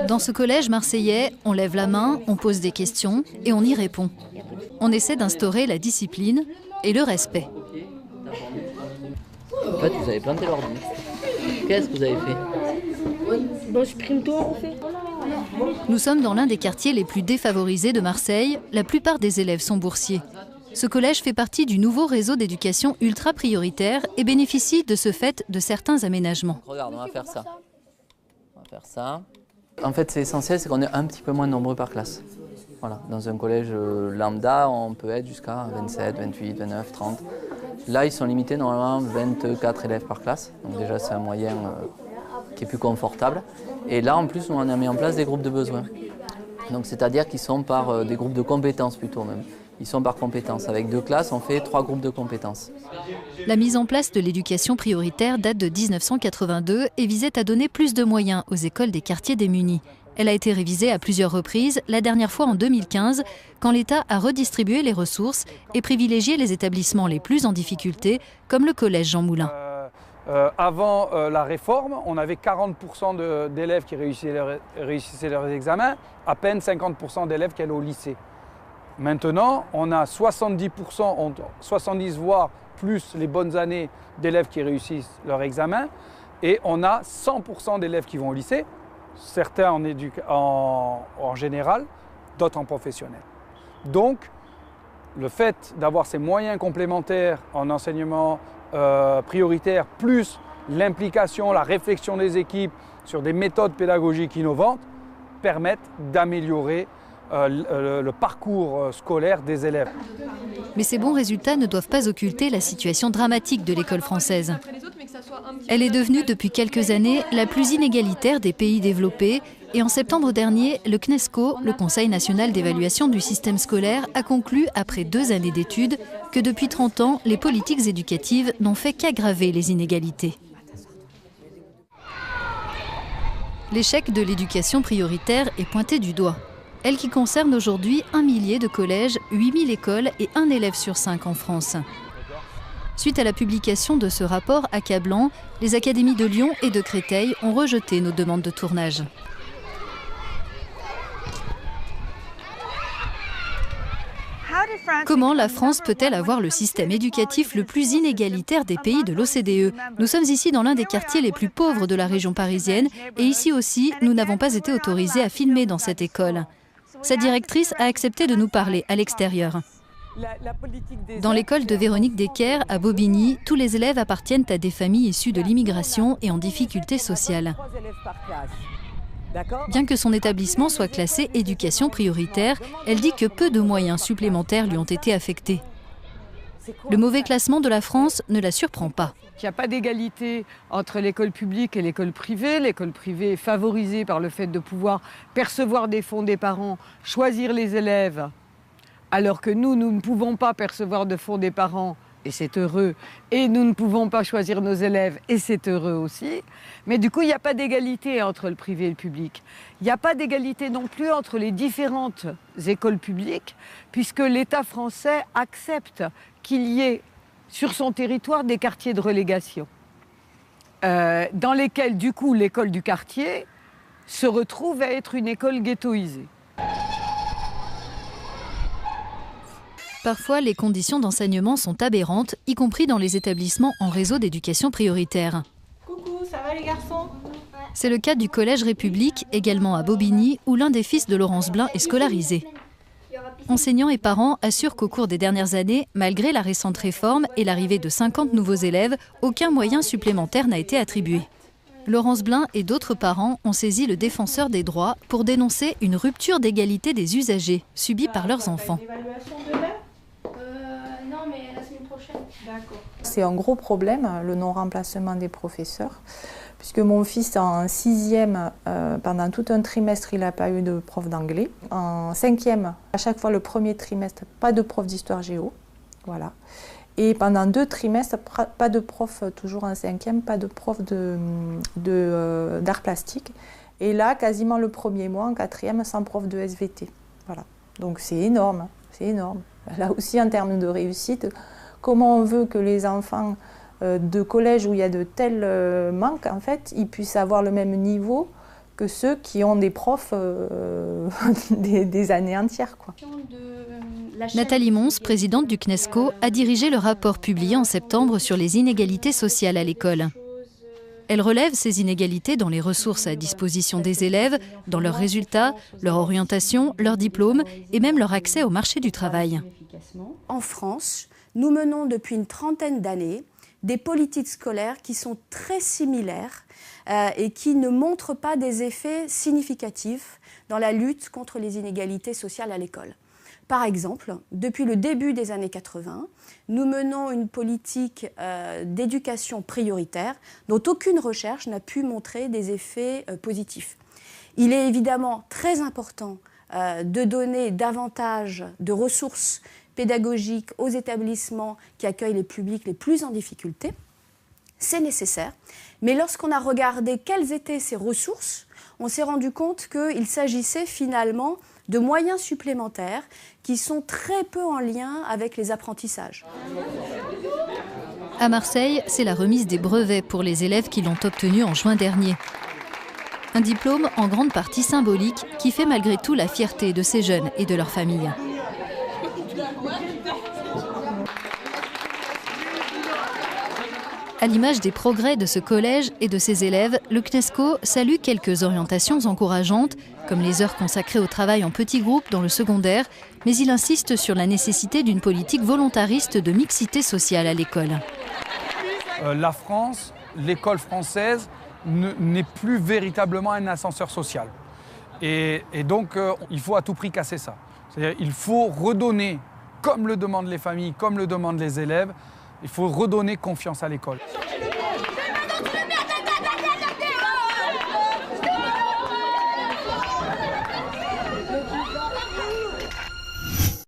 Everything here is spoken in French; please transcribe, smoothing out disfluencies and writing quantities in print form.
Dans ce collège marseillais, on lève la main, on pose des questions et on y répond. On essaie d'instaurer la discipline et le respect. En fait, vous avez planté l'ordi. Qu'est-ce que vous avez fait? Bon, je prime tout en fait. Nous sommes dans l'un des quartiers les plus défavorisés de Marseille. La plupart des élèves sont boursiers. Ce collège fait partie du nouveau réseau d'éducation ultra prioritaire et bénéficie de ce fait de certains aménagements. Regarde, on va faire ça. On va faire ça. En fait, c'est essentiel, c'est qu'on est un petit peu moins nombreux par classe. Voilà. Dans un collège lambda, on peut être jusqu'à 27, 28, 29, 30. Là, ils sont limités normalement 24 élèves par classe. Donc déjà, c'est un moyen qui est plus confortable. Et là, en plus, on a mis en place des groupes de besoins. Donc, c'est-à-dire qu'ils sont par des groupes de compétences plutôt même. Ils sont par compétences. Avec 2 classes, on fait 3 groupes de compétences. La mise en place de l'éducation prioritaire date de 1982 et visait à donner plus de moyens aux écoles des quartiers démunis. Elle a été révisée à plusieurs reprises, la dernière fois en 2015, quand l'État a redistribué les ressources et privilégié les établissements les plus en difficulté, comme le collège Jean Moulin. Avant la réforme, on avait 40% d'élèves qui réussissaient leurs examens, à peine 50% d'élèves qui allaient au lycée. Maintenant, on a 70%, 70 voire plus les bonnes années d'élèves qui réussissent leur examen, et on a 100% d'élèves qui vont au lycée, certains en général, d'autres en professionnel. Donc, le fait d'avoir ces moyens complémentaires en enseignement prioritaire, plus l'implication, la réflexion des équipes sur des méthodes pédagogiques innovantes, permettent d'améliorer le parcours scolaire des élèves. Mais ces bons résultats ne doivent pas occulter la situation dramatique de l'école française. Elle est devenue depuis quelques années la plus inégalitaire des pays développés et en septembre dernier, le CNESCO, le Conseil national d'évaluation du système scolaire, a conclu, après 2 années d'études, que depuis 30 ans, les politiques éducatives n'ont fait qu'aggraver les inégalités. L'échec de l'éducation prioritaire est pointé du doigt. Elle qui concerne aujourd'hui 1 millier de collèges, 8000 écoles et 1 élève sur 5 en France. Suite à la publication de ce rapport accablant, les académies de Lyon et de Créteil ont rejeté nos demandes de tournage. Comment la France peut-elle avoir le système éducatif le plus inégalitaire des pays de l'OCDE? Nous sommes ici dans l'un des quartiers les plus pauvres de la région parisienne et ici aussi, nous n'avons pas été autorisés à filmer dans cette école. Sa directrice a accepté de nous parler à l'extérieur. Dans l'école de Véronique Decker, à Bobigny, tous les élèves appartiennent à des familles issues de l'immigration et en difficulté sociale. Bien que son établissement soit classé éducation prioritaire, elle dit que peu de moyens supplémentaires lui ont été affectés. Le mauvais classement de la France ne la surprend pas. Il n'y a pas d'égalité entre l'école publique et l'école privée. L'école privée est favorisée par le fait de pouvoir percevoir des fonds des parents, choisir les élèves, alors que nous ne pouvons pas percevoir de fonds des parents, et c'est heureux, et nous ne pouvons pas choisir nos élèves, et c'est heureux aussi. Mais du coup, il n'y a pas d'égalité entre le privé et le public. Il n'y a pas d'égalité non plus entre les différentes écoles publiques, puisque l'État français accepte qu'il y ait sur son territoire des quartiers de relégation, dans lesquels, du coup, l'école du quartier se retrouve à être une école ghettoisée. Parfois, les conditions d'enseignement sont aberrantes, y compris dans les établissements en réseau d'éducation prioritaire. Coucou, ça va les garçons? C'est le cas du Collège République, également à Bobigny, où l'un des fils de Laurence Blin est scolarisé. Enseignants et parents assurent qu'au cours des dernières années, malgré la récente réforme et l'arrivée de 50 nouveaux élèves, aucun moyen supplémentaire n'a été attribué. Laurence Blin et d'autres parents ont saisi le défenseur des droits pour dénoncer une rupture d'égalité des usagers subie par leurs enfants. Non, mais la semaine prochaine. D'accord. C'est un gros problème, le non-remplacement des professeurs, puisque mon fils en 6e, pendant tout un trimestre, il n'a pas eu de prof d'anglais. En 5e, à chaque fois le premier trimestre, pas de prof d'histoire géo. Voilà. Et pendant 2 trimestres, pas de prof, toujours en 5e, pas de prof d'art plastique. Et là, quasiment le premier mois, en 4e, sans prof de SVT. Voilà. Donc c'est énorme, c'est énorme. Là aussi, en termes de réussite, comment on veut que les enfants de collège où il y a de tels manques, en fait, ils puissent avoir le même niveau que ceux qui ont des profs des années entières, quoi. Nathalie Mons, présidente du CNESCO, a dirigé le rapport publié en septembre sur les inégalités sociales à l'école. Elle relève ces inégalités dans les ressources à disposition des élèves, dans leurs résultats, leur orientation, leur diplôme et même leur accès au marché du travail. En France, nous menons depuis une trentaine d'années des politiques scolaires qui sont très similaires et qui ne montrent pas des effets significatifs dans la lutte contre les inégalités sociales à l'école. Par exemple, depuis le début des années 80, nous menons une politique d'éducation prioritaire dont aucune recherche n'a pu montrer des effets positifs. Il est évidemment très important de donner davantage de ressources pédagogiques aux établissements qui accueillent les publics les plus en difficulté. C'est nécessaire, mais lorsqu'on a regardé quelles étaient ces ressources, on s'est rendu compte qu'il s'agissait finalement de moyens supplémentaires qui sont très peu en lien avec les apprentissages. À Marseille, c'est la remise des brevets pour les élèves qui l'ont obtenu en juin dernier. Un diplôme en grande partie symbolique qui fait malgré tout la fierté de ces jeunes et de leurs familles. À l'image des progrès de ce collège et de ses élèves, le CNESCO salue quelques orientations encourageantes, comme les heures consacrées au travail en petits groupes dans le secondaire, mais il insiste sur la nécessité d'une politique volontariste de mixité sociale à l'école. La France, l'école française, n'est plus véritablement un ascenseur social. Et donc, il faut à tout prix casser ça. C'est-à-dire qu'il faut redonner, comme le demandent les familles, comme le demandent les élèves, il faut redonner confiance à l'école.